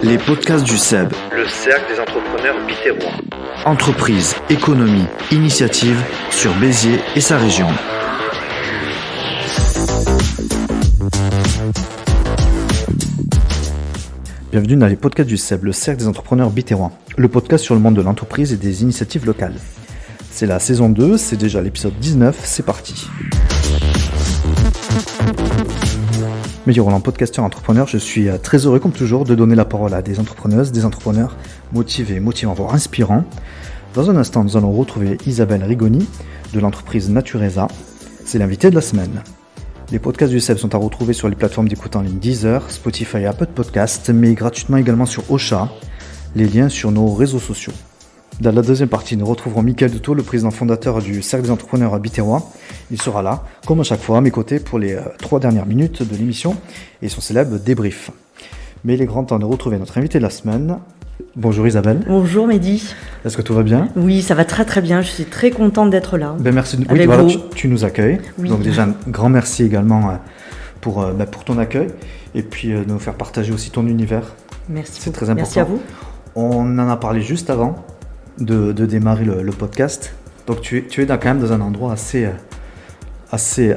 Les podcasts du CEB, le cercle des entrepreneurs biterrois. Entreprise, économie, initiative sur Béziers et sa région. Bienvenue dans les podcasts du CEB, le cercle des entrepreneurs biterrois, le podcast sur le monde de l'entreprise et des initiatives locales. C'est la saison 2, c'est déjà l'épisode 19, c'est parti. Médio Roland, podcasteur entrepreneur, je suis très heureux comme toujours de donner la parole à des entrepreneuses, des entrepreneurs motivés, motivants, voire inspirants. Dans un instant, nous allons retrouver Isabelle Rigoni de l'entreprise Natureza. C'est l'invité de la semaine. Les podcasts du CEB sont à retrouver sur les plateformes d'écoute en ligne Deezer, Spotify et Apple Podcasts, mais gratuitement également sur Ocha. Les liens sur nos réseaux sociaux. Dans la deuxième partie, nous retrouverons Mickaël Dutot, le président fondateur du Cercle des entrepreneurs biterrois. Il sera là, comme à chaque fois, à mes côtés pour les 3 dernières minutes de l'émission et son célèbre débrief. Mais il est grand temps de retrouver notre invité de la semaine. Bonjour Isabelle. Bonjour Mehdi. Est-ce que tout va bien ? Oui, ça va très très bien. Je suis très contente d'être là. Merci. Avec voilà, vous. tu nous accueilles. Oui. Donc déjà, un grand merci également pour ton accueil et puis de nous faire partager aussi ton univers. Merci. C'est très important. Merci à vous. On en a parlé juste avant de démarrer le podcast. Donc tu es quand même dans un endroit assez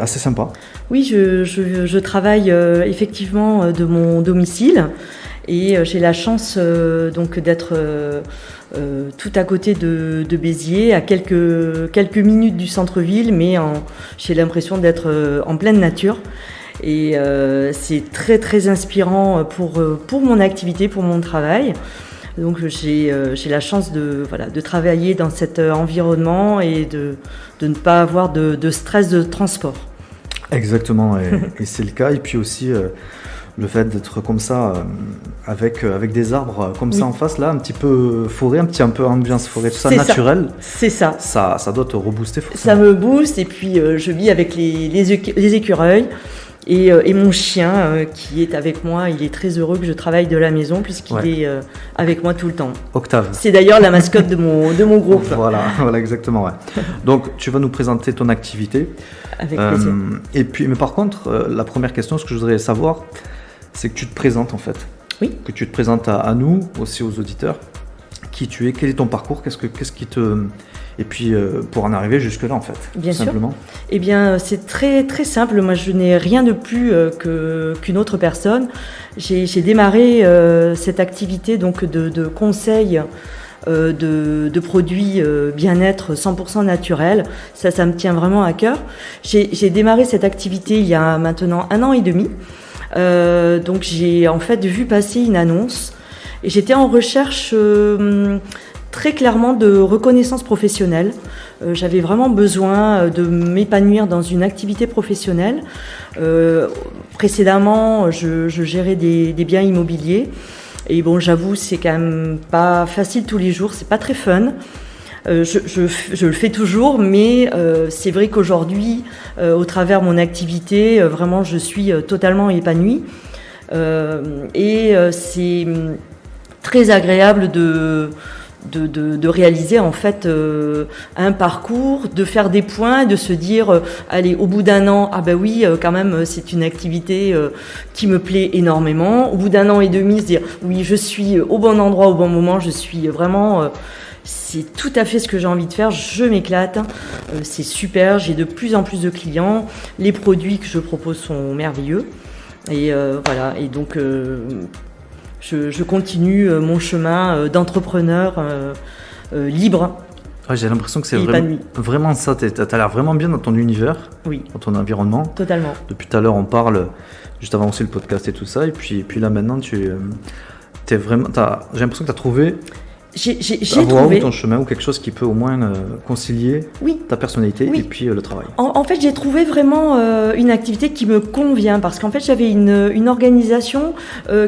sympa. Oui, je travaille effectivement de mon domicile et j'ai la chance donc d'être tout à côté de Béziers, à quelques minutes du centre-ville, mais j'ai l'impression d'être en pleine nature. Et c'est très très inspirant pour mon activité, pour mon travail. Donc j'ai la chance de travailler dans cet environnement et de ne pas avoir de stress de transport. Exactement, et c'est le cas. Et puis aussi le fait d'être comme ça, avec des arbres comme ça en face, là, un petit peu forêt, un petit peu ambiance forêt, tout ça naturel. C'est ça. Ça doit te rebooster forcément. Ça me booste, et puis je vis avec les écureuils. Et mon chien qui est avec moi, il est très heureux que je travaille de la maison puisqu'il est avec moi tout le temps. Octave. C'est d'ailleurs la mascotte de mon groupe. Voilà, exactement. Ouais. Donc tu vas nous présenter ton activité. Avec plaisir. Et puis, mais par contre, la première question, ce que je voudrais savoir, c'est que tu te présentes en fait. Oui. Que tu te présentes à nous, aussi aux auditeurs. Qui tu es, quel est ton parcours, qu'est-ce qui te... Et puis, pour en arriver jusque-là, en fait. Bien sûr. Simplement. Eh bien, c'est très, très simple. Moi, je n'ai rien de plus qu'une autre personne. J'ai démarré cette activité donc, de conseil de produits bien-être 100% naturels. Ça me tient vraiment à cœur. J'ai démarré cette activité il y a maintenant 1 an et demi. Donc, j'ai en fait vu passer une annonce. Et j'étais en recherche... très clairement de reconnaissance professionnelle. J'avais vraiment besoin de m'épanouir dans une activité professionnelle. Précédemment, je gérais des biens immobiliers. Et bon, j'avoue, c'est quand même pas facile tous les jours, c'est pas très fun. Je le fais toujours, mais c'est vrai qu'aujourd'hui, au travers de mon activité, vraiment, je suis totalement épanouie. Et c'est très agréable de réaliser en fait un parcours, de faire des points, de se dire allez, au bout d'1 an, ah ben oui, quand même c'est une activité qui me plaît énormément. Au bout d'1 an et demi, se dire oui, je suis au bon endroit au bon moment, je suis vraiment c'est tout à fait ce que j'ai envie de faire, je m'éclate, c'est super, j'ai de plus en plus de clients, les produits que je propose sont merveilleux et voilà, et donc je continue mon chemin d'entrepreneur libre. Ouais, j'ai l'impression que c'est vraiment ça. T'as l'air vraiment bien dans ton univers, oui, dans ton environnement. Totalement. Depuis tout à l'heure, on parle, juste avant aussi le podcast et tout ça. Et puis là, maintenant, j'ai l'impression que tu as trouvé... J'ai trouvé ton chemin ou quelque chose qui peut au moins concilier ta personnalité et puis le travail. En fait, j'ai trouvé vraiment une activité qui me convient parce qu'en fait, j'avais une organisation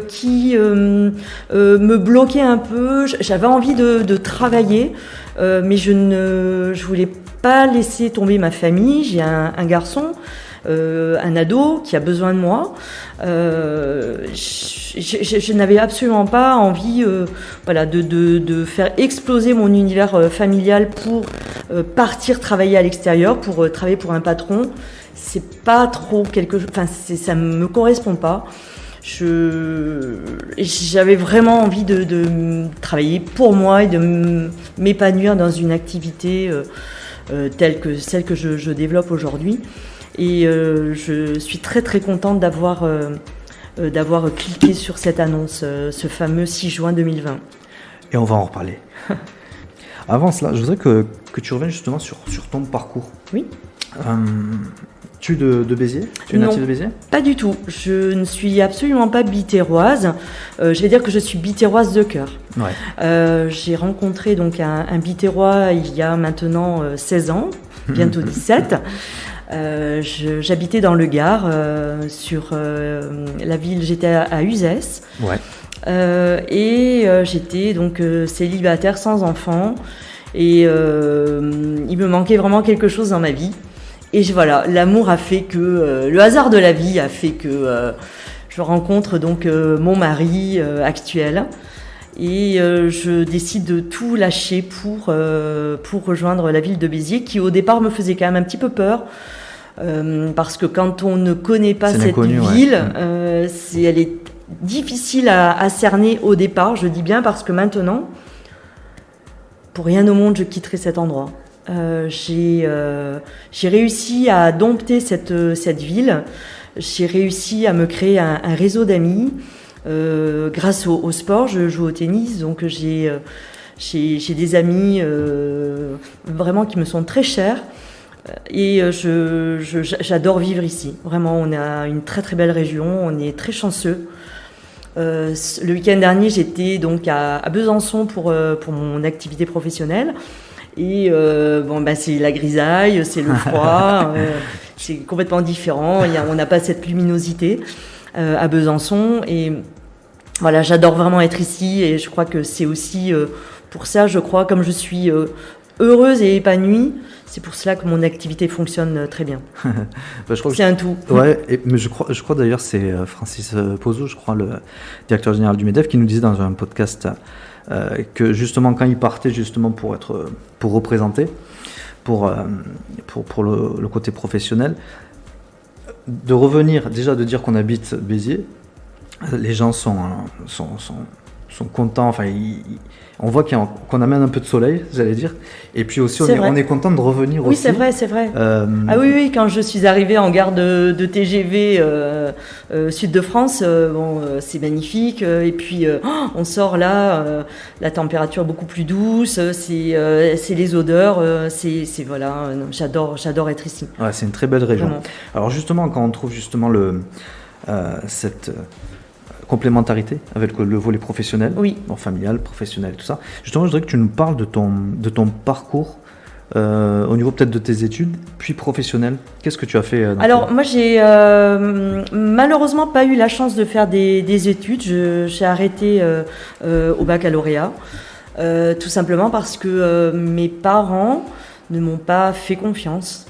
qui me bloquait un peu. J'avais envie de travailler, mais je voulais pas laisser tomber ma famille. J'ai un garçon. Un ado qui a besoin de moi. Je n'avais absolument pas envie de faire exploser mon univers familial pour partir travailler à l'extérieur, pour travailler pour un patron. C'est pas trop quelque chose, ça me correspond pas. J'avais vraiment envie de travailler pour moi et de m'épanouir dans une activité telle que celle que je développe aujourd'hui. Et je suis très très contente d'avoir cliqué sur cette annonce, ce fameux 6 juin 2020. Et on va en reparler. Avant cela, je voudrais que tu reviennes justement sur ton parcours. Oui. Tu es de Béziers ? Tu es native de Béziers ? Pas du tout. Je ne suis absolument pas bitéroise. Je vais dire que je suis bitéroise de cœur. Ouais. J'ai rencontré donc un bitérois il y a maintenant 16 ans, bientôt 17. J'habitais dans le Gard, sur la ville, j'étais à Uzès. Ouais. Et j'étais donc célibataire sans enfant. Et il me manquait vraiment quelque chose dans ma vie. Et voilà, l'amour a fait que, le hasard de la vie a fait que je rencontre donc mon mari actuel. Et je décide de tout lâcher pour rejoindre la ville de Béziers, qui au départ me faisait quand même un petit peu peur. Parce que quand on ne connaît pas cette ville, elle est difficile à cerner au départ. Je dis bien parce que maintenant, pour rien au monde, je quitterai cet endroit. J'ai réussi à dompter cette ville. J'ai réussi à me créer un réseau d'amis grâce au sport. Je joue au tennis, donc j'ai des amis vraiment qui me sont très chers. Et j'adore vivre ici. Vraiment, on a une très très belle région. On est très chanceux. Le week-end dernier, j'étais donc à Besançon pour mon activité professionnelle. Et c'est la grisaille, c'est le froid, c'est complètement différent. On n'a pas cette luminosité à Besançon. Et voilà, j'adore vraiment être ici. Et je crois que c'est aussi pour ça, comme je suis heureuse et épanouie, c'est pour cela que mon activité fonctionne très bien. C'est un tout. Ouais, mais je crois d'ailleurs c'est Francis Pozzo, je crois, le directeur général du MEDEF, qui nous disait dans un podcast que justement quand il partait justement pour représenter, pour le côté professionnel, de revenir déjà de dire qu'on habite Béziers, les gens sont contents. Enfin, on voit qu'on amène un peu de soleil, j'allais dire. Et puis aussi, on est content de revenir aussi. Oui, c'est vrai. Ah oui, quand je suis arrivée en gare de TGV Sud de France, c'est magnifique. Et puis, on sort là, la température est beaucoup plus douce, c'est les odeurs. Voilà, j'adore être ici. Ouais, c'est une très belle région. Vraiment. Alors justement, quand on trouve justement cette complémentarité avec le volet professionnel, familial, professionnel, tout ça. Justement, je voudrais que tu nous parles de ton parcours au niveau peut-être de tes études, puis professionnel. Qu'est-ce que tu as fait Alors, moi, j'ai malheureusement pas eu la chance de faire des études. J'ai arrêté au baccalauréat, tout simplement parce que mes parents ne m'ont pas fait confiance.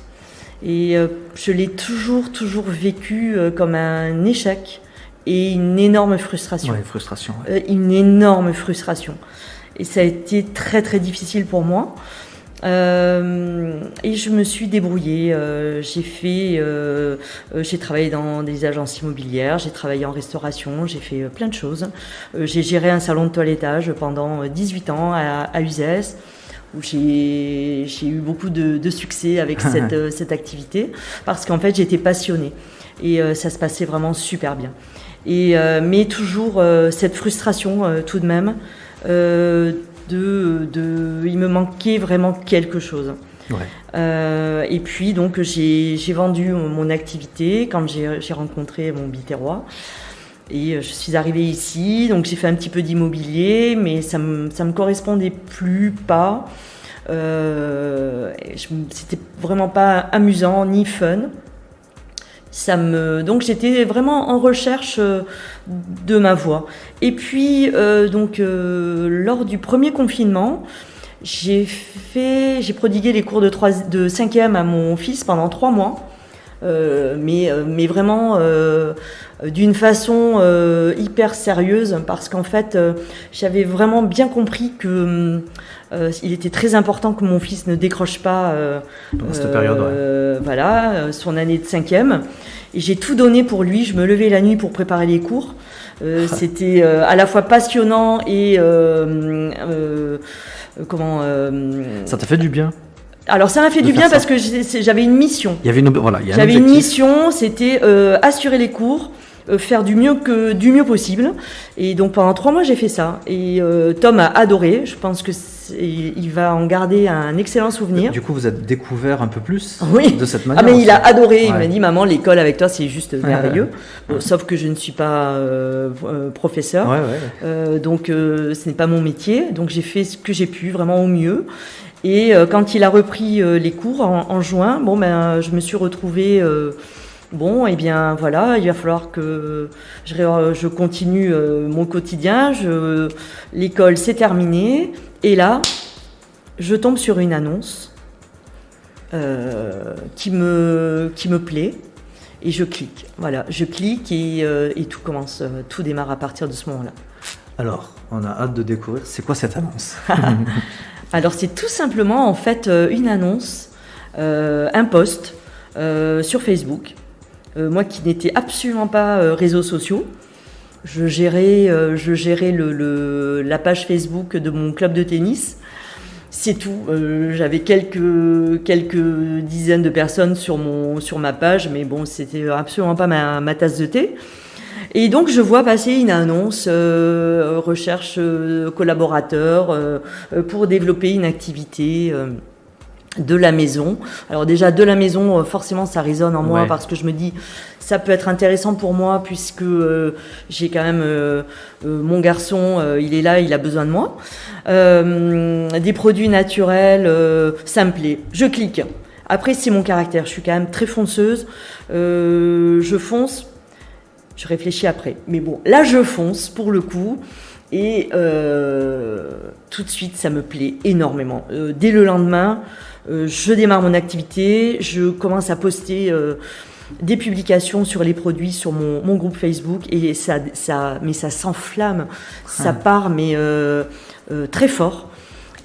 Et je l'ai toujours vécu comme un échec. Et une énorme frustration. Ouais, frustration. Une énorme frustration. Et ça a été très très difficile pour moi. Et je me suis débrouillée. J'ai travaillé dans des agences immobilières, j'ai travaillé en restauration, j'ai fait plein de choses. J'ai géré un salon de toilettage pendant 18 ans à Uzès, où j'ai eu beaucoup de succès avec cette activité, parce qu'en fait j'étais passionnée. Et ça se passait vraiment super bien. Mais toujours cette frustration tout de même, il me manquait vraiment quelque chose. Ouais. Et puis donc j'ai vendu mon activité quand j'ai rencontré mon bitérois. Et je suis arrivée ici, donc j'ai fait un petit peu d'immobilier, mais ça me correspondait pas. C'était vraiment pas amusant ni fun. Donc j'étais vraiment en recherche de ma voie. Et puis lors du premier confinement, j'ai prodigué les cours de 5e à mon fils pendant 3 mois, mais vraiment d'une façon hyper sérieuse, parce qu'en fait j'avais vraiment bien compris que il était très important que mon fils ne décroche pas pendant cette période, son année de 5e. Et j'ai tout donné pour lui. Je me levais la nuit pour préparer les cours. C'était à la fois passionnant et Ça t'a fait du bien? Alors ça m'a fait De du faire bien ça. parce que j'avais une mission. Il y avait il y a un J'avais une objectif. mission, c'était assurer les cours, faire du mieux possible. Et donc pendant 3 mois, j'ai fait ça. Et Tom a adoré. Je pense que il va en garder un excellent souvenir. Du coup, vous êtes découvert un peu plus Oui. de cette manière. Ah mais il a aussi. adoré. Il Ouais. m'a dit maman, l'école avec toi, c'est juste merveilleux. Bon, sauf que je ne suis pas professeur. Ouais. Donc ce n'est pas mon métier. Donc j'ai fait ce que j'ai pu, vraiment au mieux. Et quand il a repris les cours en juin, je me suis retrouvée. Bon, eh bien voilà, il va falloir que je continue mon quotidien. L'école s'est terminée. Et là, je tombe sur une annonce qui me plaît. Et je clique. Voilà, je clique et tout commence, tout démarre à partir de ce moment-là. Alors, on a hâte de découvrir. C'est quoi cette annonce? Alors c'est tout simplement en fait une annonce, un post sur Facebook. Moi qui n'étais absolument pas réseaux sociaux, je gérais la page Facebook de mon club de tennis. C'est tout. J'avais quelques dizaines de personnes sur ma page, mais bon, c'était absolument pas ma tasse de thé. Et donc je vois passer une annonce recherche collaborateurs pour développer une activité de la maison. Alors déjà de la maison, forcément ça résonne en moi Ouais. parce que je me dis ça peut être intéressant pour moi puisque j'ai quand même mon garçon, il est là, il a besoin de moi. Des produits naturels, ça me plaît. Je clique. Après c'est mon caractère, je suis quand même très fonceuse. Je fonce. Je réfléchis après. Mais bon, là, je fonce pour le coup. Et tout de suite, ça me plaît énormément. Dès le lendemain, je démarre mon activité. Je commence à poster des publications sur les produits sur mon groupe Facebook. Et ça s'enflamme. Ça part, mais très fort.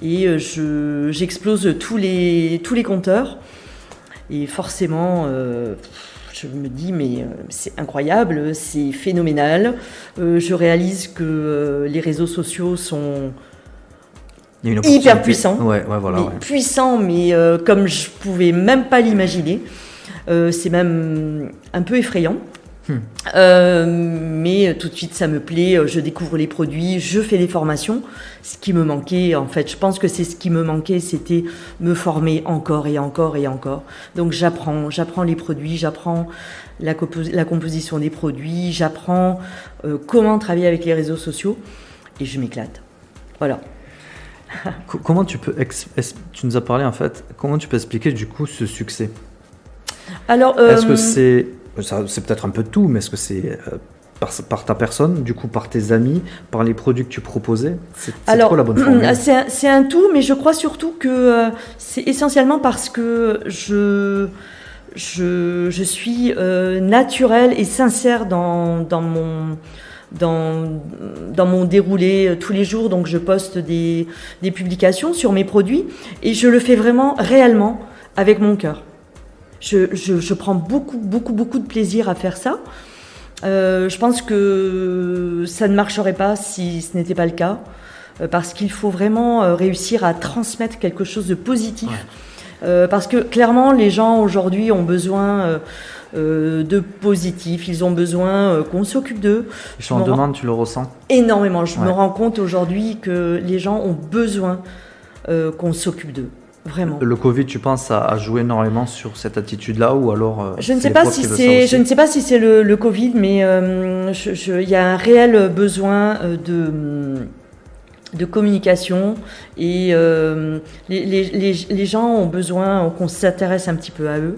Et j'explose tous les compteurs. Et forcément... je me dis, mais c'est incroyable, c'est phénoménal. Je réalise que les réseaux sociaux sont Il y a une hyper opportunité. puissants. Ouais, voilà. Mais Ouais. puissants, mais comme je pouvais même pas l'imaginer. C'est même un peu effrayant. Mais tout de suite, ça me plaît. Je découvre les produits, je fais des formations. Ce qui me manquait, en fait, je pense que c'est ce qui me manquait, c'était me former encore et encore et encore. Donc j'apprends les produits, j'apprends la composition des produits, j'apprends comment travailler avec les réseaux sociaux et je m'éclate. Voilà. Comment tu peux tu nous as parlé en fait, comment tu peux expliquer du coup ce succès? Alors, Est-ce que c'est peut-être un peu de tout, mais est-ce que c'est par ta personne, du coup par tes amis, par les produits que tu proposais? C'est quoi la bonne formule? C'est un tout, mais je crois surtout que c'est essentiellement parce que je suis naturelle et sincère dans mon déroulé tous les jours. Donc je poste des publications sur mes produits et je le fais vraiment réellement avec mon cœur. Je prends beaucoup de plaisir à faire ça. Je pense que ça ne marcherait pas si ce n'était pas le cas, parce qu'il faut vraiment réussir à transmettre quelque chose de positif. Ouais. Parce que clairement, les gens aujourd'hui ont besoin de positif, ils ont besoin qu'on s'occupe d'eux. Ils sont en demande, tu le ressens? Énormément. Je me rends compte aujourd'hui que les gens ont besoin qu'on s'occupe d'eux. Vraiment. Le Covid, tu penses, a joué énormément sur cette attitude-là, ou alors je ne sais pas si c'est le Covid, mais il y a un réel besoin de communication et les gens ont besoin qu'on s'intéresse un petit peu à eux.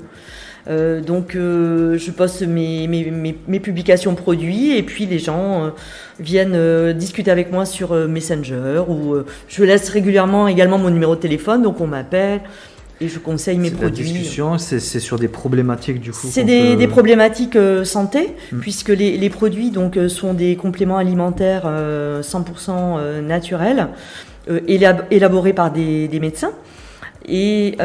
Donc je poste mes publications produits et puis les gens viennent discuter avec moi sur Messenger ou je laisse régulièrement également mon numéro de téléphone, donc on m'appelle et je conseille mes produits. La discussion, c'est sur des problématiques du coup. C'est des problématiques santé, puisque les produits donc sont des compléments alimentaires 100% naturels, élaborés par des médecins. Et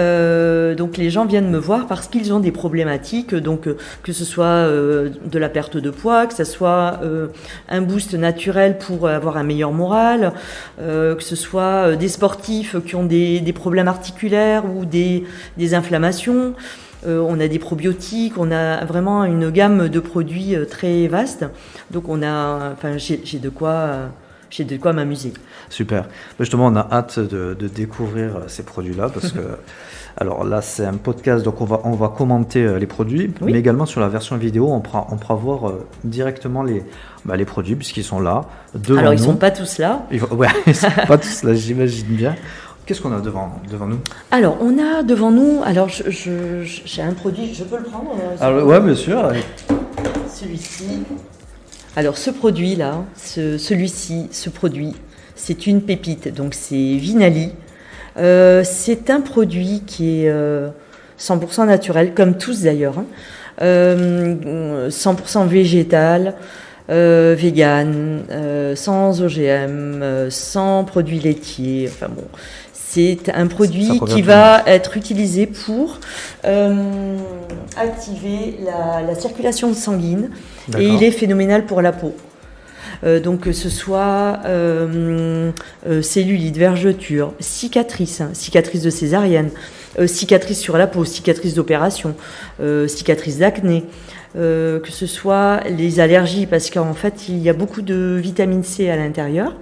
donc les gens viennent me voir parce qu'ils ont des problématiques, donc que ce soit de la perte de poids, que ce soit un boost naturel pour avoir un meilleur moral, que ce soit des sportifs qui ont des problèmes articulaires ou des inflammations. On a des probiotiques, on a vraiment une gamme de produits très vaste. Donc j'ai de quoi m'amuser. Super. Justement, on a hâte de découvrir ces produits-là parce que, alors là, c'est un podcast, donc on va commenter les produits, Oui. mais également sur la version vidéo, on pourra voir directement les produits puisqu'ils sont là devant Alors nous. ils sont pas tous là. Ouais, ils sont pas tous là, j'imagine bien. Qu'est-ce qu'on a devant nous? Alors on a devant nous, alors j'ai un produit, je peux le prendre Ouais, bien sûr. Celui-ci. Alors ce produit-là, ce produit, c'est une pépite, donc c'est Vinali. C'est un produit qui est 100% naturel, comme tous d'ailleurs, 100% végétal, vegan, sans OGM, sans produits laitiers, enfin bon. C'est un produit qui va être utilisé pour activer la circulation sanguine. D'accord. Et il est phénoménal pour la peau. Donc que ce soit cellulite, vergeture, cicatrices de césarienne, cicatrices sur la peau, cicatrices d'opération, cicatrices d'acné, que ce soit les allergies, parce qu'en fait il y a beaucoup de vitamine C à l'intérieur,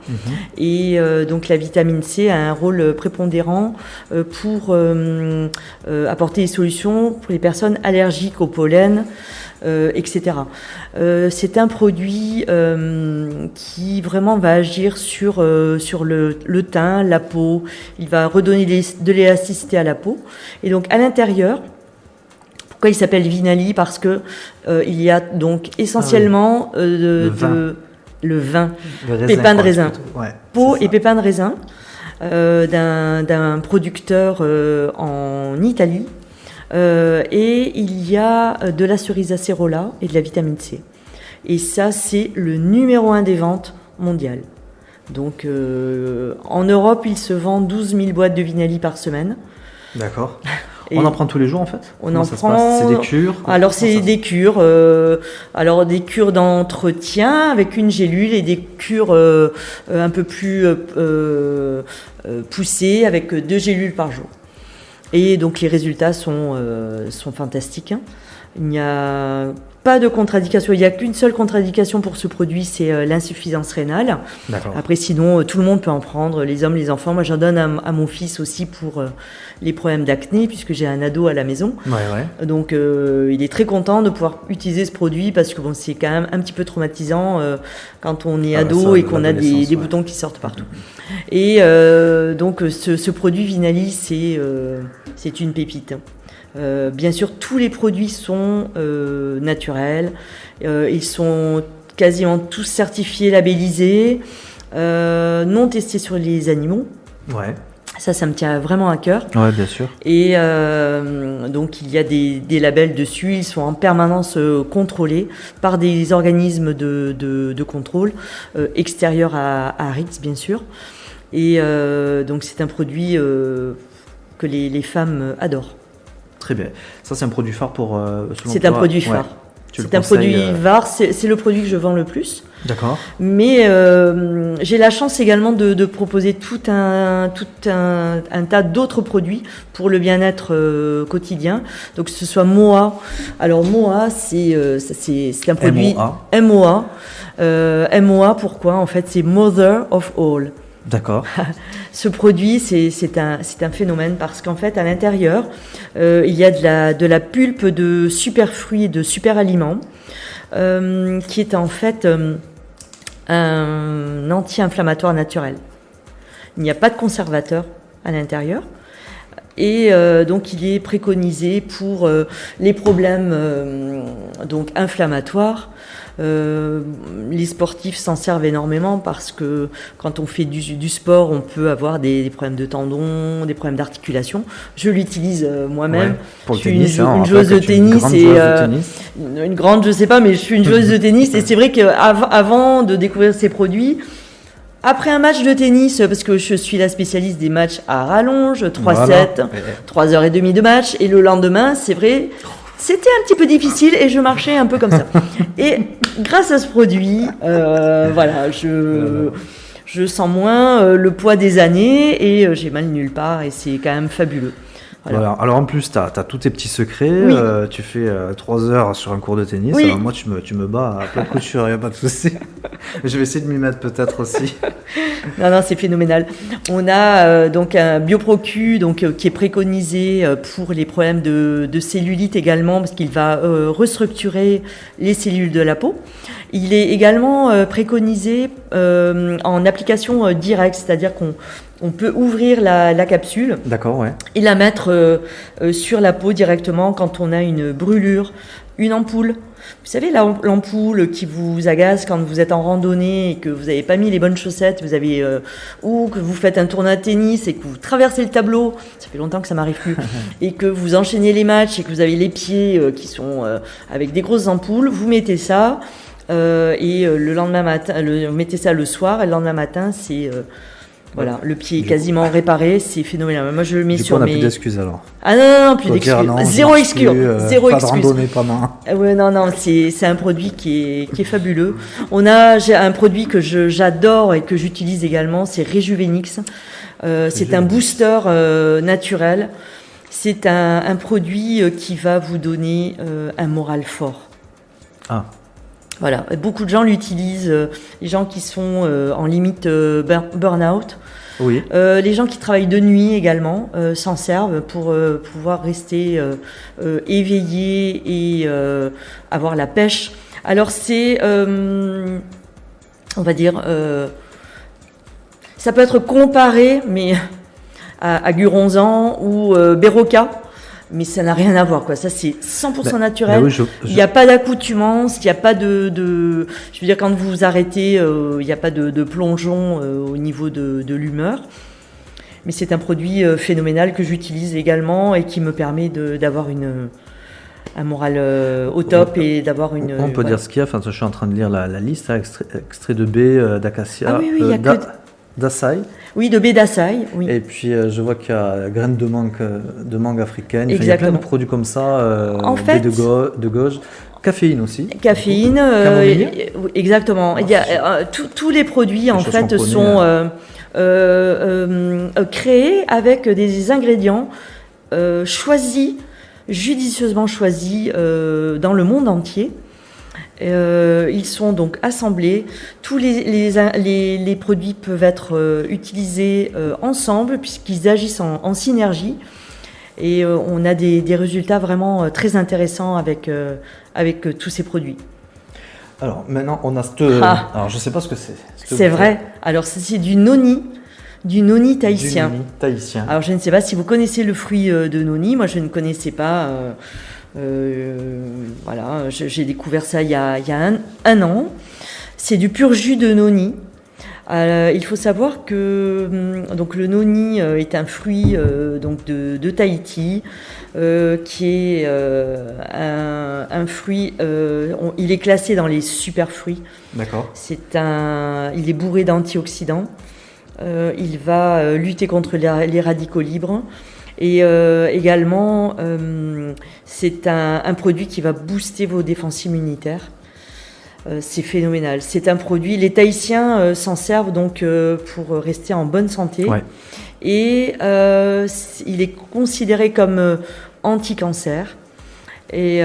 et donc la vitamine C a un rôle prépondérant pour apporter des solutions pour les personnes allergiques au pollen, etc. C'est un produit qui vraiment va agir sur le teint, la peau. Il va redonner de l'élasticité à la peau. Et donc à l'intérieur, pourquoi il s'appelle Vinali? Parce que il y a donc essentiellement le vin, pépins de raisin, Ouais, peau et pépins de raisin d'un producteur en Italie. Et il y a de la cerise acérola et de la vitamine C. Et ça, c'est le numéro 1 des ventes mondiales. Donc, en Europe, il se vend 12 000 boîtes de Vinali par semaine. D'accord. Et on en prend tous les jours en fait? On Comment en ça prend. Se passe? C'est des cures? Alors c'est des cures. Des cures d'entretien avec une gélule et des cures un peu plus poussées avec 2 gélules par jour. Et donc les résultats sont fantastiques. Il n'y a pas de contre-indication. Il n'y a qu'une seule contre-indication pour ce produit, c'est l'insuffisance rénale. D'accord. Après, sinon, tout le monde peut en prendre, les hommes, les enfants. Moi, j'en donne à mon fils aussi pour les problèmes d'acné, puisque j'ai un ado à la maison. Ouais. Donc, il est très content de pouvoir utiliser ce produit, parce que bon, c'est quand même un petit peu traumatisant quand on est ado et qu'on a des boutons qui sortent partout. Et donc, ce produit Vinali, c'est une pépite. Bien sûr, tous les produits sont naturels. Ils sont quasiment tous certifiés, labellisés, non testés sur les animaux. Ouais. Ça me tient vraiment à cœur. Ouais, bien sûr. Et donc, il y a des labels dessus. Ils sont en permanence contrôlés par des organismes de contrôle extérieurs à Ritz, bien sûr. Et donc, c'est un produit que les femmes adorent. Très bien. Ça, c'est un produit phare pour... c'est un produit phare. Ouais. C'est un produit phare. C'est le produit que je vends le plus. D'accord. Mais j'ai la chance également de proposer tout un tas d'autres produits pour le bien-être quotidien. Donc, que ce soit Moa. Alors, Moa, c'est un produit... MOA. MOA, pourquoi? En fait, c'est Mother of All. D'accord. Ce produit, c'est un phénomène parce qu'en fait, à l'intérieur, il y a de la pulpe de super fruits et de super aliments qui est en fait un anti-inflammatoire naturel. Il n'y a pas de conservateur à l'intérieur. Et donc, il est préconisé pour les problèmes donc inflammatoires. Les sportifs s'en servent énormément parce que quand on fait du sport, on peut avoir des problèmes de tendons, des problèmes d'articulation. Je l'utilise moi-même. Ouais, pour je le tennis, suis une joueuse de tennis. Une grande, je sais pas, mais je suis une joueuse de tennis. Et c'est vrai qu'avant de découvrir ces produits, Après un match de tennis, parce que je suis la spécialiste des matchs à rallonge, 3 Voilà. sets, 3h30 de match, et le lendemain, c'est vrai, c'était un petit peu difficile et je marchais un peu comme ça. Et grâce à ce produit, voilà, je sens moins le poids des années et j'ai mal nulle part et c'est quand même fabuleux. Voilà. Alors en plus, tu as tous tes petits secrets, Oui. tu fais 3 heures sur un cours de tennis, Oui. alors moi tu me bats à plat de couture, il n'y a pas de souci. Je vais essayer de m'y mettre peut-être aussi. Non, c'est phénoménal. On a donc un BioProQ qui est préconisé pour les problèmes de cellulite également, parce qu'il va restructurer les cellules de la peau. Il est également préconisé en application directe, c'est-à-dire qu'on peut ouvrir la capsule D'accord, ouais. et la mettre sur la peau directement quand on a une brûlure, une ampoule. Vous savez, l'ampoule qui vous agace quand vous êtes en randonnée et que vous n'avez pas mis les bonnes chaussettes, ou que vous faites un tournoi de tennis et que vous traversez le tableau, ça fait longtemps que ça m'arrive plus, et que vous enchaînez les matchs et que vous avez les pieds qui sont avec des grosses ampoules, vous mettez ça et le lendemain matin, vous mettez ça le soir et le lendemain matin, c'est... Voilà, le pied est quasiment réparé, c'est phénoménal. Moi, je le mets sur on n'a mes... plus d'excuses alors. Ah non, plus Faut d'excuses. dire non, Zéro je marche excuse. plus, Zéro pas excuse. de randonnée pendant. Ouais, non, c'est un produit qui est fabuleux. J'ai un produit que j'adore et que j'utilise également, c'est Rejuvenix. C'est un booster naturel. C'est un produit qui va vous donner un moral fort. Ah. Voilà, beaucoup de gens l'utilisent, les gens qui sont en limite burn-out. Oui. Les gens qui travaillent de nuit également s'en servent pour pouvoir rester éveillés et avoir la pêche. Alors c'est, on va dire, ça peut être comparé mais à Guronzan ou Berocca. Mais ça n'a rien à voir, quoi. Ça, c'est 100% naturel. Oui, Il n'y a pas d'accoutumance, il n'y a pas je veux dire, quand vous vous arrêtez, il n'y a pas de plongeon au niveau de l'humeur. Mais c'est un produit phénoménal que j'utilise également et qui me permet d'avoir un moral au top et d'avoir une... On peut dire ce qu'il y a, enfin, je suis en train de lire la liste, hein, extrait de baie, d'acacia, Ah oui, il y a que... d'açaï. Oui, de baie d'açaï, oui. Et puis je vois qu'il y a graines de mangue africaine. Enfin, il y a plein Exactement. de produits comme ça. En fait, baie de goji, caféine aussi. Caféine, exactement. Il y a tous les produits en fait sont créés avec des ingrédients choisis, judicieusement choisis dans le monde entier. Ils sont donc assemblés. Tous les produits peuvent être utilisés ensemble puisqu'ils agissent en synergie. Et on a des résultats vraiment très intéressants avec tous ces produits. Alors maintenant, on a alors je ne sais pas ce que c'est. C'est vrai. Alors c'est du noni tahitien. Du noni tahitien. Alors je ne sais pas si vous connaissez le fruit de noni. Moi je ne connaissais pas. Voilà, j'ai découvert ça il y a un an. C'est du pur jus de noni. Il faut savoir que donc le noni est un fruit donc de Tahiti qui est un fruit. Il est classé dans les super fruits. D'accord. Il est bourré d'antioxydants. Il va lutter contre les radicaux libres. Et également, c'est un produit qui va booster vos défenses immunitaires. C'est phénoménal. C'est un produit. Les Tahitiens s'en servent donc pour rester en bonne santé. Ouais. Et il est considéré comme anti-cancer. Et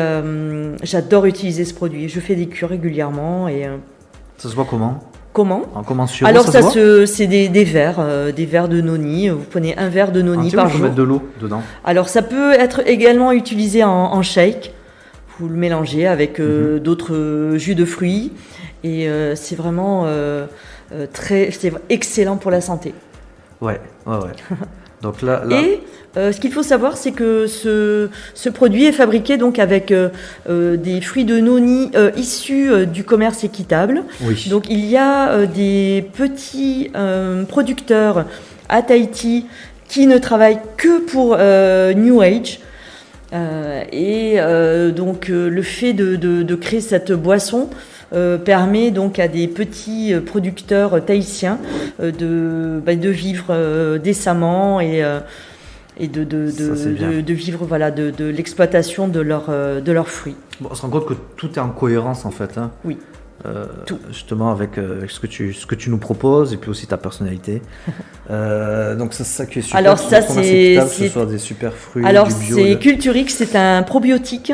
j'adore utiliser ce produit. Je fais des cures régulièrement. Et, ça se voit comment ? Comment ? Alors c'est des verres de noni. Vous prenez un verre de noni par jour. Vous mettre de l'eau dedans. Alors ça peut être également utilisé en shake. Vous le mélangez avec d'autres jus de fruits et c'est vraiment c'est excellent pour la santé. Ouais. Donc là... Et ce qu'il faut savoir, c'est que ce produit est fabriqué donc avec des fruits de noni issus du commerce équitable. Oui. Donc il y a des petits producteurs à Tahiti qui ne travaillent que pour New Age. Donc le fait de créer cette boisson permet donc à des petits producteurs tahitiens de vivre décemment et de vivre de l'exploitation de leurs fruits. Bon, on se rend compte que tout est en cohérence en fait. Hein. Oui. Tout. Justement avec ce que tu nous proposes et puis aussi ta personnalité. Donc c'est ça qui est super. Alors ça c'est que ce soit des super fruits. Alors du bio, c'est Culturix, c'est un probiotique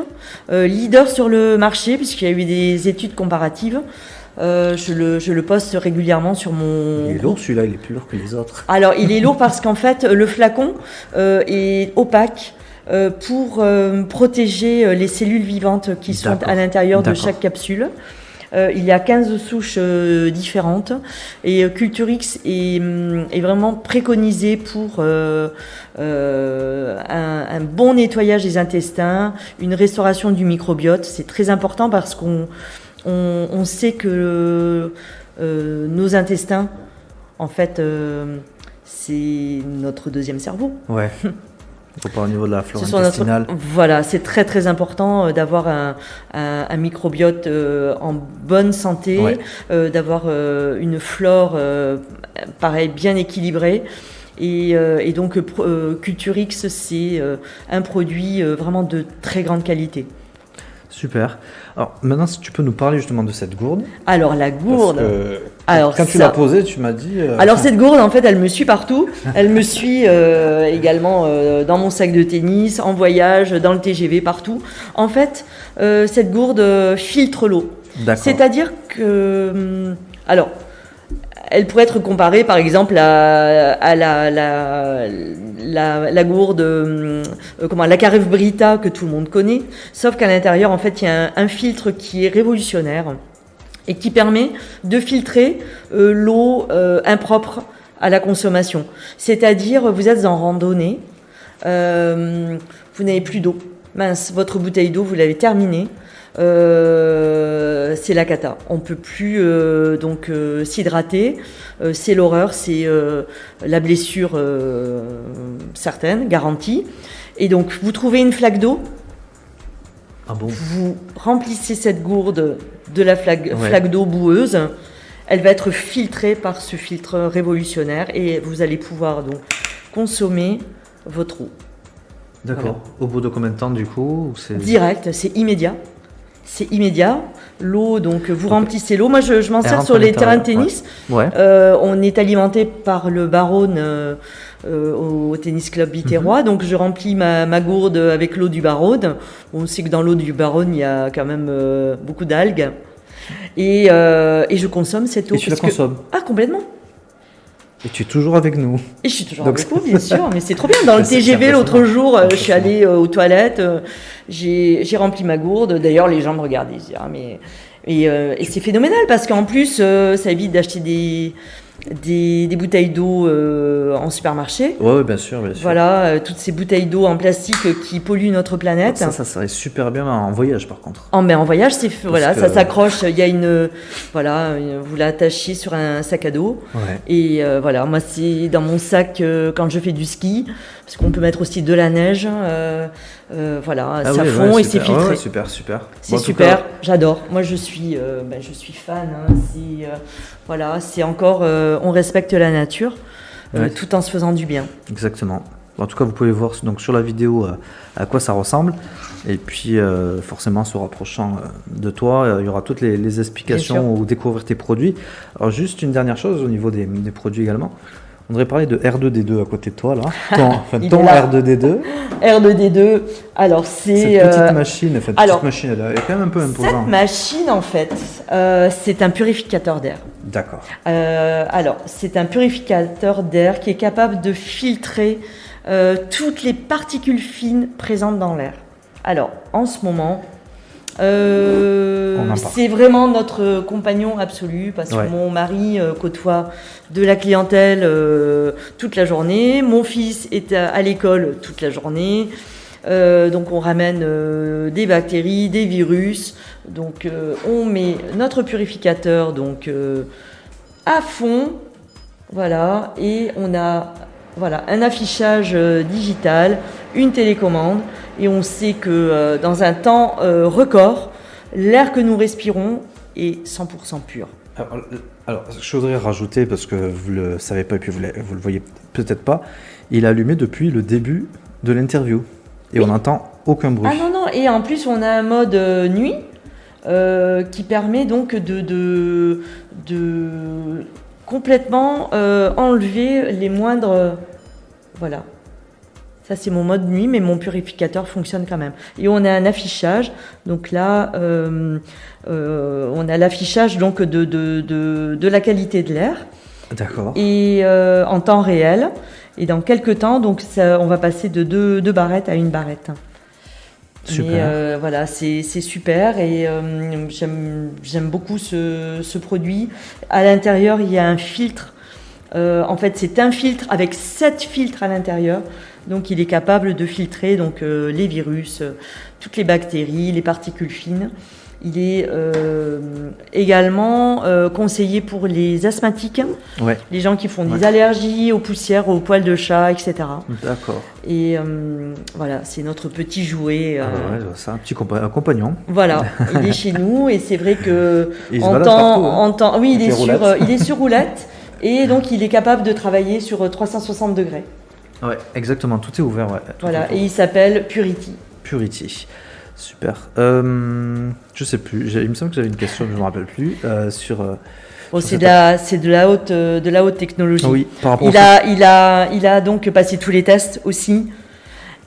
leader sur le marché puisqu'il y a eu des études comparatives. Je le poste régulièrement sur mon... Il est lourd celui-là, il est plus lourd que les autres. Alors il est lourd parce qu'en fait le flacon est opaque pour protéger les cellules vivantes qui sont à l'intérieur de chaque capsule. Il y a 15 souches différentes et Culturix est vraiment préconisé pour un bon nettoyage des intestins, une restauration du microbiote. C'est très important parce qu'on sait que nos intestins, en fait, c'est notre deuxième cerveau. Ouais. Au niveau de la flore intestinale. Voilà, c'est très très important d'avoir un microbiote en bonne santé, d'avoir une flore pareil bien équilibrée. Et donc Culturix, c'est un produit vraiment de très grande qualité. Super. Alors maintenant, si tu peux nous parler justement de cette gourde. Alors la gourde. Quand tu l'as posée, tu m'as dit. Alors cette gourde, en fait, elle me suit partout. Elle me suit également dans mon sac de tennis, en voyage, dans le TGV, partout. En fait, cette gourde filtre l'eau. D'accord. C'est-à-dire que, alors, elle pourrait être comparée, par exemple, à la gourde, la Carève Brita que tout le monde connaît, sauf qu'à l'intérieur, en fait, il y a un filtre qui est révolutionnaire et qui permet de filtrer l'eau impropre à la consommation. C'est-à-dire, vous êtes en randonnée, vous n'avez plus d'eau. Mince, votre bouteille d'eau, vous l'avez terminée. C'est la cata. On peut plus s'hydrater. C'est l'horreur, c'est la blessure certaine, garantie. Et donc vous trouvez une flaque d'eau. Ah bon ? Vous remplissez cette gourde de la flaque d'eau boueuse. Elle va être filtrée par ce filtre révolutionnaire et vous allez pouvoir donc consommer votre eau. D'accord. Voilà. Au bout de combien de temps du coup ? Direct, c'est immédiat. C'est immédiat. L'eau, donc vous remplissez l'eau. Moi, je m'en sers sur les terrains de tennis. Ouais. On est alimenté par le Baronne au tennis club biterrois. Donc, je remplis ma gourde avec l'eau du Baronne. On sait que dans l'eau du Baronne, il y a quand même beaucoup d'algues. Et je consomme cette eau. Et tu la consommes ? Ah, complètement. Et tu es toujours avec nous. Et je suis toujours avec vous, bien sûr, mais c'est trop bien. Dans le TGV, l'autre jour, je suis allée aux toilettes, j'ai rempli ma gourde. D'ailleurs, les gens me regardaient, ils disaient, et c'est phénoménal parce qu'en plus, ça évite d'acheter des bouteilles d'eau en supermarché. Oui, bien sûr. Voilà, toutes ces bouteilles d'eau en plastique qui polluent notre planète. Ça serait super bien en voyage, par contre. En voyage, ça s'accroche. Il y a vous l'attachez sur un sac à dos. Ouais. Et moi, c'est dans mon sac quand je fais du ski, parce qu'on peut mettre aussi de la neige. Ça fond et c'est filtré. Ouais, super. C'est super, j'adore. Moi, je suis fan. C'est encore, on respecte la nature, tout en se faisant du bien. Exactement. En tout cas, vous pouvez voir donc sur la vidéo à quoi ça ressemble. Et puis, forcément, se rapprochant de toi, il y aura toutes les explications ou découvrir tes produits. Alors, juste une dernière chose au niveau des produits également. On devrait parler de R2D2 à côté de toi, là. Ton R2D2. R2D2, alors c'est... Cette petite machine, machine, elle est quand même un peu imposante. Cette machine, en fait, c'est un purificateur d'air. D'accord. C'est un purificateur d'air qui est capable de filtrer toutes les particules fines présentes dans l'air. Alors, en ce moment... c'est vraiment notre compagnon absolu parce que mon mari côtoie de la clientèle toute la journée, mon fils est à l'école toute la journée, donc on ramène des bactéries, des virus, donc on met notre purificateur donc à fond, voilà, et on a un affichage digital, une télécommande. Et on sait que dans un temps record, l'air que nous respirons et 100% pur. Alors, je voudrais rajouter, parce que vous le savez pas et puis vous le voyez peut-être pas, il est allumé depuis le début de l'interview et on n'entend aucun bruit. Ah non, et en plus on a un mode nuit qui permet donc de complètement enlever les moindres... Voilà. Ça, c'est mon mode nuit, mais mon purificateur fonctionne quand même. Et on a un affichage. Donc là, on a l'affichage donc de la qualité de l'air. D'accord. Et en temps réel. Et dans quelques temps, donc ça, on va passer de 2 barrettes à 1 barrette. Super. Mais voilà, c'est super et j'aime beaucoup ce produit. À l'intérieur, il y a un filtre. En fait, c'est un filtre avec 7 filtres à l'intérieur. Donc, il est capable de filtrer donc, les virus, toutes les bactéries, les particules fines. Il est également conseillé pour les asthmatiques, Ouais. les gens qui font des allergies aux poussières, aux poils de chat, etc. D'accord. Et voilà, c'est notre petit jouet. Ouais, c'est un petit compagnon. Voilà, il est chez nous et c'est vrai que Et il se balade partout, hein. oui, Avec les roulettes. il est sur roulette et donc il est capable de travailler sur 360 degrés. Ouais, exactement, tout est ouvert. Ouais, Voilà, et il s'appelle Purity. Purity. Super. Je sais plus, il me semble que j'avais une question, mais je ne me rappelle plus. Sur. Bon, sur c'est cette- de la haute technologie. Ah oui, par rapport Il a donc passé tous les tests aussi.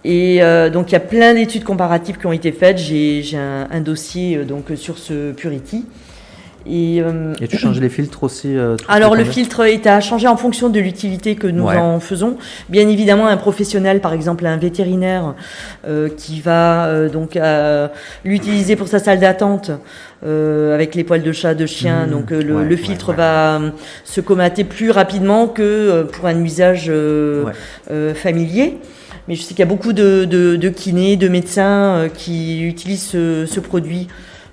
Et donc il y a plein d'études comparatives qui ont été faites. J'ai un dossier donc sur ce Purity. Et tu changes les filtres aussi alors le filtre est à changer en fonction de l'utilité que nous en faisons. Bien évidemment, un professionnel, par exemple un vétérinaire, qui va donc l'utiliser pour sa salle d'attente avec les poils de chat, de chien. Donc le filtre va se comater plus rapidement que pour un usage familier. Mais je sais qu'il y a beaucoup de kinés, de médecins qui utilisent ce produit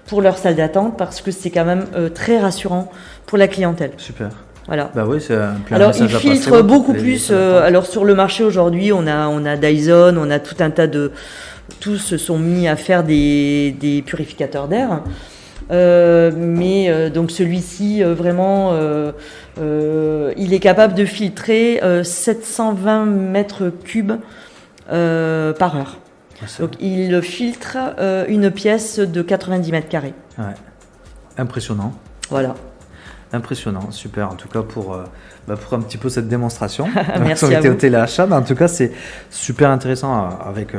pour leur salle d'attente parce que c'est quand même très rassurant pour la clientèle. Super. Voilà. Bah oui, c'est un alors il filtre beaucoup plus. Alors sur le marché aujourd'hui, on a Dyson, on a tout un tas de, tous se sont mis à faire des purificateurs d'air. Mais donc celui-ci vraiment, il est capable de filtrer 720 mètres cubes par heure. Donc il filtre une pièce de 90 mètres carrés. Ouais. Impressionnant. Voilà. Impressionnant, super. En tout cas pour un petit peu cette démonstration. Merci on à était vous. au téléachat, mais en tout cas c'est super intéressant avec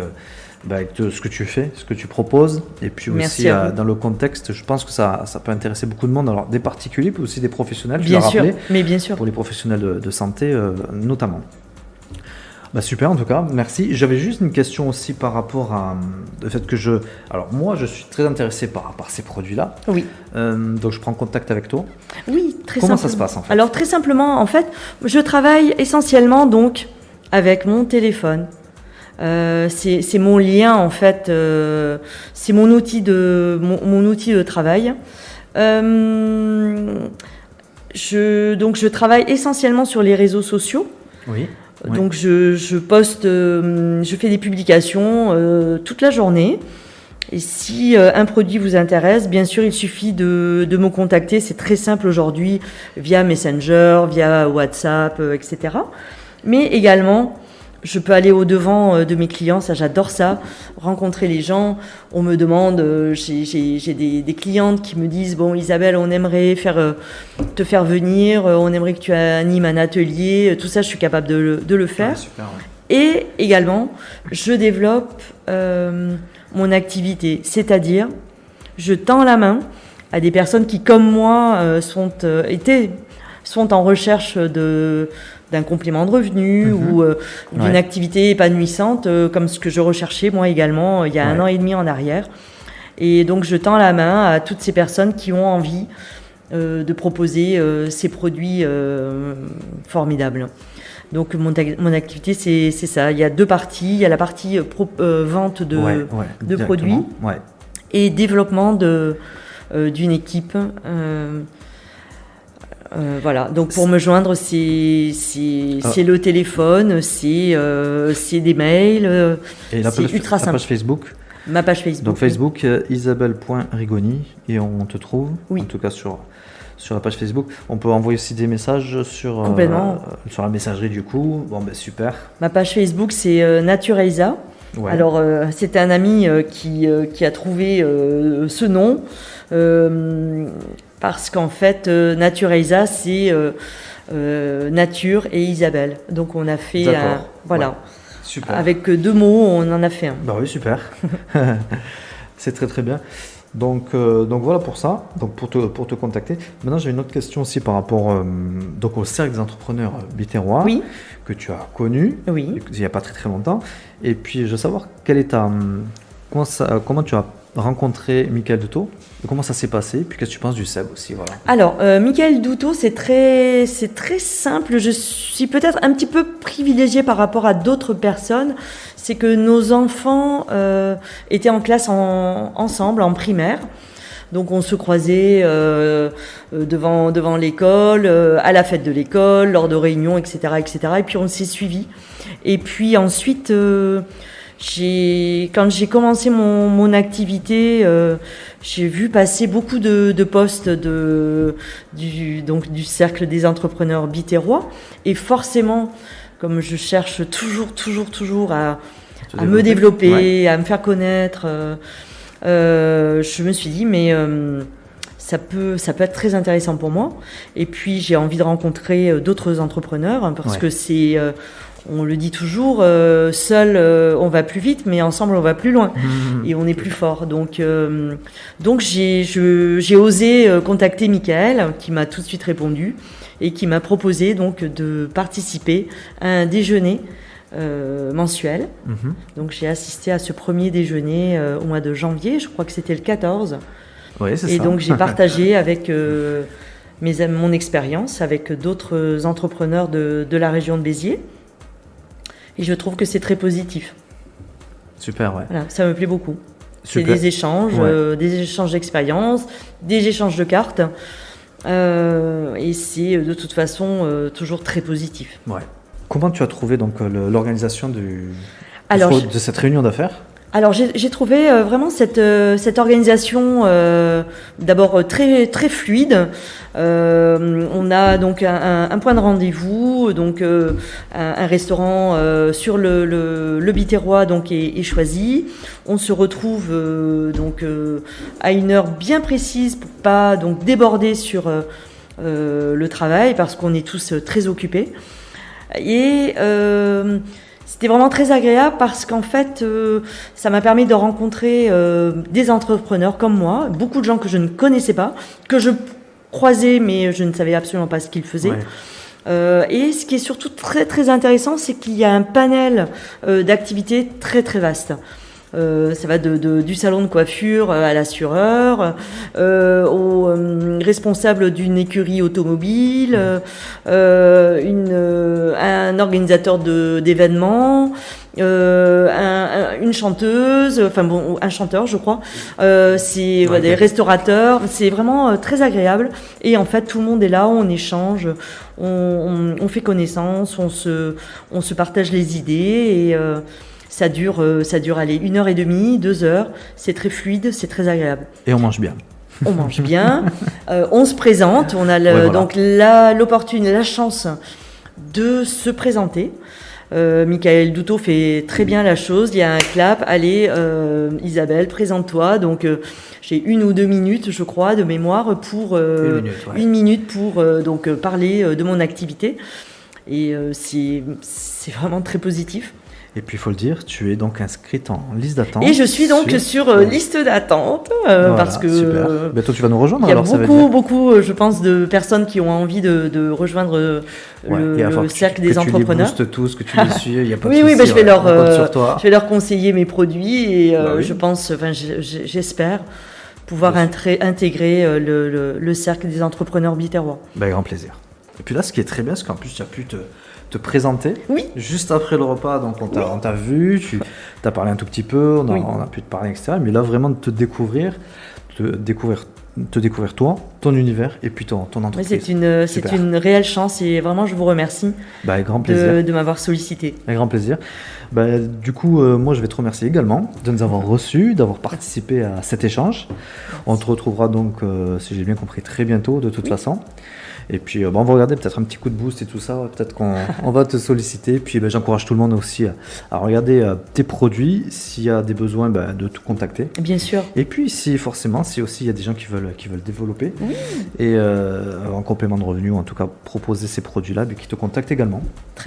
ce que tu fais, ce que tu proposes, et puis Merci aussi dans le contexte. Je pense que ça peut intéresser beaucoup de monde. Alors des particuliers, puis aussi des professionnels. Bien sûr, rappelé, mais bien sûr. pour les professionnels de santé notamment. Super, en tout cas, merci. J'avais juste une question aussi par rapport à le fait que alors moi, je suis très intéressé par ces produits-là. Oui. Donc, je prends contact avec toi. Oui, très Comment simplement. ça se passe en fait? Alors très simplement, en fait, je travaille essentiellement donc avec mon téléphone. C'est mon lien en fait, c'est mon outil de travail. Je travaille essentiellement sur les réseaux sociaux. Oui. Donc je poste, je fais des publications toute la journée. Et si un produit vous intéresse, bien sûr, il suffit de me contacter. C'est très simple aujourd'hui, via Messenger, via WhatsApp, etc. Mais également, je peux aller au-devant de mes clients, ça j'adore ça, rencontrer les gens. On me demande, j'ai des clientes qui me disent « Bon Isabelle, on aimerait te faire venir, on aimerait que tu animes un atelier », tout ça je suis capable de le faire. Ouais, super, ouais. Et également, je développe mon activité, c'est-à-dire je tends la main à des personnes qui, comme moi, sont en recherche d'un complément de revenu ou d'une activité épanouissante, comme ce que je recherchais moi également il y a 1 an et demi en arrière. Et donc je tends la main à toutes ces personnes qui ont envie de proposer ces produits formidables. Donc mon activité c'est ça, il y a 2 parties, il y a la partie vente de produits et développement d'une équipe. Voilà, donc pour me joindre, c'est le téléphone, c'est des mails, et c'est ultra simple. La page Facebook. Ma page Facebook. Donc Facebook, Isabelle.Rigoni, et on te trouve, Oui. en tout cas sur la page Facebook. On peut envoyer aussi des messages sur la messagerie du coup. Bon, ben super. Ma page Facebook, c'est Nature Elsa. Ouais. Alors, c'était un ami qui a trouvé ce nom parce qu'en fait, Nature Elsa, c'est Nature et Isabelle. Donc, on a fait voilà. Ouais. Super. Avec 2 mots, on en a fait un. Bah oui, super. C'est très très bien. Donc voilà pour ça, donc pour te contacter. Maintenant, j'ai une autre question aussi par rapport donc au cercle des entrepreneurs biterrois, Oui. que tu as connu Oui. il n'y a pas très très longtemps. Et puis, je veux savoir quelle est comment tu as rencontré Michael Douto, comment ça s'est passé, puis qu'est-ce que tu penses du SEB aussi, voilà. Alors, Michael Douto, c'est très simple. Je suis peut-être un petit peu privilégiée par rapport à d'autres personnes. C'est que nos enfants étaient en classe ensemble, en primaire. Donc, on se croisait devant l'école, à la fête de l'école, lors de réunions, etc., etc. Et puis, on s'est suivis. Et puis ensuite... quand j'ai commencé mon activité, j'ai vu passer beaucoup de postes du cercle des entrepreneurs biterrois. Et forcément, comme je cherche toujours à me développer, ouais. à me faire connaître, je me suis dit, mais ça peut être très intéressant pour moi. Et puis, j'ai envie de rencontrer d'autres entrepreneurs, hein, parce que c'est... on le dit toujours, seul on va plus vite, mais ensemble on va plus loin et on est plus fort. Donc j'ai osé contacter Michael, qui m'a tout de suite répondu et qui m'a proposé donc de participer à un déjeuner mensuel. Donc j'ai assisté à ce premier déjeuner au mois de janvier, je crois que c'était le 14. Oui, c'est ça. Et donc j'ai partagé avec mon expérience avec d'autres entrepreneurs de la région de Béziers. Et je trouve que c'est très positif. Super, ouais. Voilà, ça me plaît beaucoup. Super. C'est des échanges d'expériences, des échanges de cartes. Et c'est de toute façon toujours très positif. Ouais. Comment tu as trouvé donc l'organisation de cette réunion d'affaires ? Alors j'ai trouvé vraiment cette organisation d'abord très fluide. On a donc un point de rendez-vous, donc un restaurant sur le biterrois donc est choisi. On se retrouve donc à une heure bien précise pour pas donc déborder sur le travail, parce qu'on est tous très occupés. Et c'était vraiment très agréable parce qu'en fait, ça m'a permis de rencontrer des entrepreneurs comme moi, beaucoup de gens que je ne connaissais pas, que je croisais mais je ne savais absolument pas ce qu'ils faisaient. Ouais. Et ce qui est surtout très très intéressant, c'est qu'il y a un panel d'activités très très vaste. Ça va du salon de coiffure à l'assureur, au responsable d'une écurie automobile, un organisateur d'événements, une chanteuse, un chanteur je crois, des restaurateurs. C'est vraiment très agréable et en fait tout le monde est là, on échange, on fait connaissance, on se partage les idées et ça dure allez, 1h30, 2 heures. C'est très fluide, c'est très agréable. Et on mange bien. On mange bien. On se présente. On a donc l'opportunité, la chance de se présenter. Michael Douto fait très bien la chose. Il y a un clap. Allez, Isabelle, présente-toi. Donc, j'ai 1 ou 2 minutes, je crois, de mémoire pour une minute pour donc parler de mon activité. Et c'est vraiment très positif. Et puis il faut le dire, tu es donc inscrite en liste d'attente. Et je suis donc sur liste d'attente voilà, parce que bientôt tu vas nous rejoindre. Il y a beaucoup, je pense, de personnes qui ont envie de rejoindre le cercle des entrepreneurs. Que tu les boostes tous, que tu les suis, il y a pas de souci. Oui, je vais leur conseiller mes produits et je pense, j'espère pouvoir intégrer le cercle des entrepreneurs biterrois. Grand plaisir. Et puis là, ce qui est très bien, c'est qu'en plus tu as pu te présenter juste après le repas, donc on t'a vu, tu as parlé un tout petit peu, on a pu te parler, etc. Mais là, vraiment de te découvrir te découvrir toi, ton univers et puis ton Oui, entreprise. c'est une réelle chance et vraiment je vous remercie Bah, avec grand plaisir. de m'avoir sollicité. Avec grand plaisir. Bah, du coup, moi, je vais te remercier également de nous avoir reçus, d'avoir participé à cet échange. On te retrouvera donc, si j'ai bien compris, très bientôt, de toute façon. Et puis, on va regarder peut-être un petit coup de boost et tout ça. Peut-être qu'on va te solliciter. Puis, j'encourage tout le monde aussi à regarder tes produits. S'il y a des besoins, de te contacter. Bien sûr. Et puis, si aussi il y a des gens qui veulent développer et en complément de revenus, ou en tout cas proposer ces produits-là, qui te contactent également.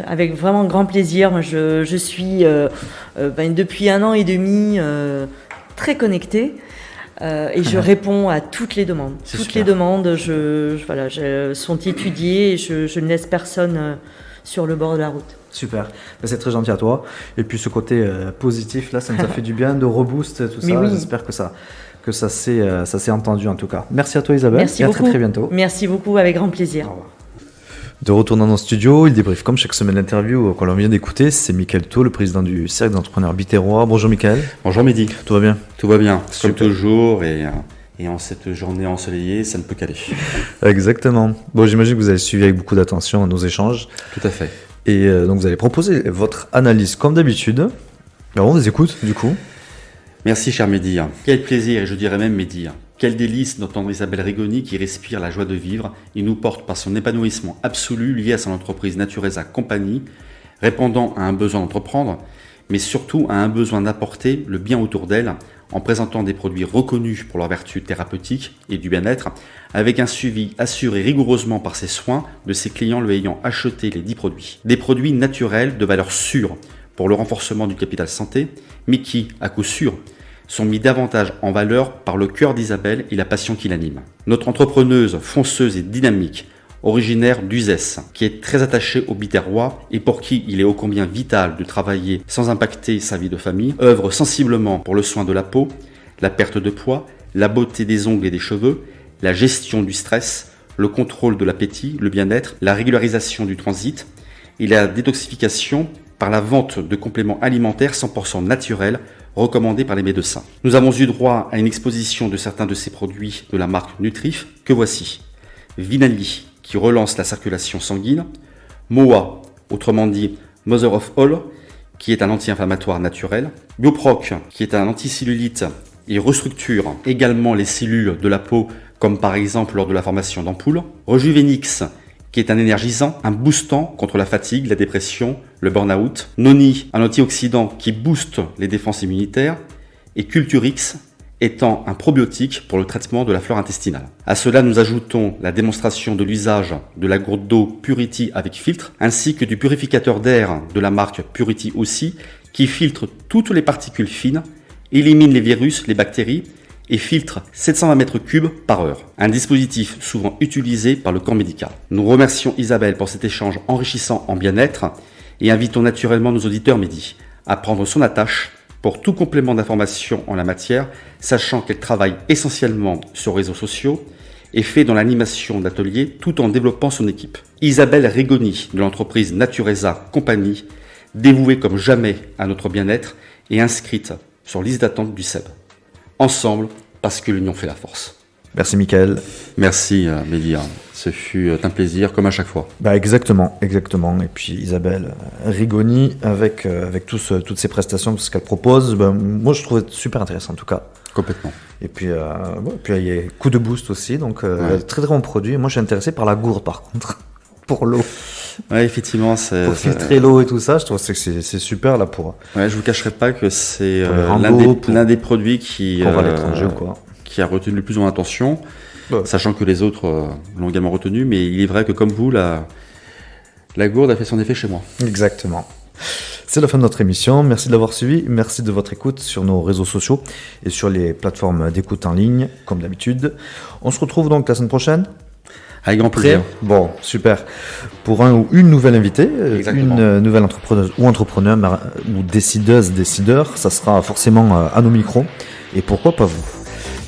Avec vraiment grand plaisir. Moi, je suis depuis 1 an et demi très connectée. Et je réponds à toutes les demandes. Les demandes sont étudiées et je ne laisse personne sur le bord de la route. Super, c'est très gentil à toi. Et puis ce côté positif, là, ça nous a fait du bien, de reboost, tout ça. Oui. J'espère que ça s'est entendu en tout cas. Merci à toi Isabelle. Merci beaucoup. À très bientôt. Merci beaucoup, avec grand plaisir. Au revoir. De retour dans nos studios, il débriefe comme chaque semaine l'interview qu'on vient d'écouter. C'est Mickaël Taux, le président du Cercle d'entrepreneurs Biterrois. Bonjour Mickaël. Bonjour Mehdi. Tout va bien? Tout va bien, Super. comme toujours, et en cette journée ensoleillée, ça ne peut qu'aller. Exactement. Bon, j'imagine que vous avez suivi avec beaucoup d'attention nos échanges. Tout à fait. Et donc vous allez proposer votre analyse comme d'habitude. Alors on vous écoute du coup. Merci cher Mehdi. Quel plaisir, et je dirais même Mehdi. Quel délice d'entendre Isabelle Rigoni qui respire la joie de vivre et nous porte par son épanouissement absolu lié à son entreprise Natureza Compagnie, répondant à un besoin d'entreprendre, mais surtout à un besoin d'apporter le bien autour d'elle en présentant des produits reconnus pour leur vertu thérapeutique et du bien-être, avec un suivi assuré rigoureusement par ses soins de ses clients le ayant acheté les 10 produits. Des produits naturels de valeur sûre pour le renforcement du capital santé, mais qui, à coup sûr, sont mis davantage en valeur par le cœur d'Isabelle et la passion qui l'anime. Notre entrepreneuse fonceuse et dynamique, originaire d'Uzès, qui est très attachée au Biterrois et pour qui il est ô combien vital de travailler sans impacter sa vie de famille, œuvre sensiblement pour le soin de la peau, la perte de poids, la beauté des ongles et des cheveux, la gestion du stress, le contrôle de l'appétit, le bien-être, la régularisation du transit et la détoxification par la vente de compléments alimentaires 100% naturels recommandés par les médecins. Nous avons eu droit à une exposition de certains de ces produits de la marque Nutrif que voici. Vinali, qui relance la circulation sanguine, Moa, autrement dit Mother of All, qui est un anti-inflammatoire naturel, Bioproc, qui est un anticellulite et restructure également les cellules de la peau, comme par exemple lors de la formation d'ampoules, Rejuvenix, qui est un énergisant, un boostant contre la fatigue, la dépression, le burn-out, Noni, un antioxydant qui booste les défenses immunitaires, et Culturix, étant un probiotique pour le traitement de la flore intestinale. À cela, nous ajoutons la démonstration de l'usage de la gourde d'eau Purity avec filtre, ainsi que du purificateur d'air de la marque Purity aussi, qui filtre toutes les particules fines, élimine les virus, les bactéries, et filtre 720 mètres cubes par heure. Un dispositif souvent utilisé par le corps médical. Nous remercions Isabelle pour cet échange enrichissant en bien-être et invitons naturellement nos auditeurs Mehdi à prendre son attache pour tout complément d'information en la matière, sachant qu'elle travaille essentiellement sur les réseaux sociaux et fait dans l'animation d'ateliers tout en développant son équipe. Isabelle Rigoni de l'entreprise Natureza Compagnie, dévouée comme jamais à notre bien-être et inscrite sur liste d'attente du SEB. Ensemble, parce que l'union fait la force. Merci Mickaël. Merci Mehdi, ce fut un plaisir comme à chaque fois. Exactement. Et puis Isabelle Rigoni avec toutes ces prestations, tout ce qu'elle propose, moi je trouvais super intéressant en tout cas. Complètement. Et puis, puis il y a coup de boost aussi, donc très très bon produit. Moi je suis intéressé par la gourde par contre, pour l'eau. Ouais, effectivement, pour filtrer l'eau et tout ça, je trouve que c'est super là pour. Ouais, je vous cacherai pas que c'est l'un des produits qui va à l'étranger ou quoi. Qui a retenu le plus mon attention, sachant que les autres l'ont également retenu, mais il est vrai que comme vous, la gourde a fait son effet chez moi. Exactement. C'est la fin de notre émission. Merci de l'avoir suivi. Merci de votre écoute sur nos réseaux sociaux et sur les plateformes d'écoute en ligne, comme d'habitude. On se retrouve donc la semaine prochaine. Avec grand plaisir. Bon, super. Pour un ou une nouvelle invitée, une nouvelle entrepreneuse ou entrepreneur ou décideur, ça sera forcément à nos micros. Et pourquoi pas vous.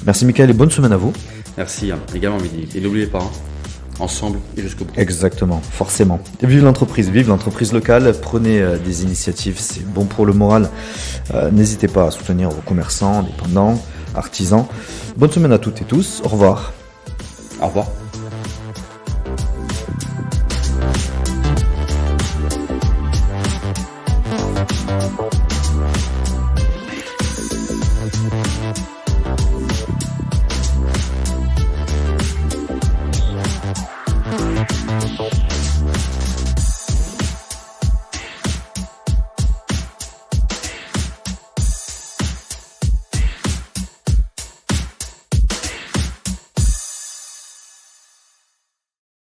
Merci Mickaël et bonne semaine à vous. Merci également Mehdi. Et n'oubliez pas, ensemble et jusqu'au bout. Exactement, forcément. Vive l'entreprise locale. Prenez des initiatives, c'est bon pour le moral. N'hésitez pas à soutenir vos commerçants, dépendants. artisans. Bonne semaine à toutes et tous. Au revoir. Au revoir.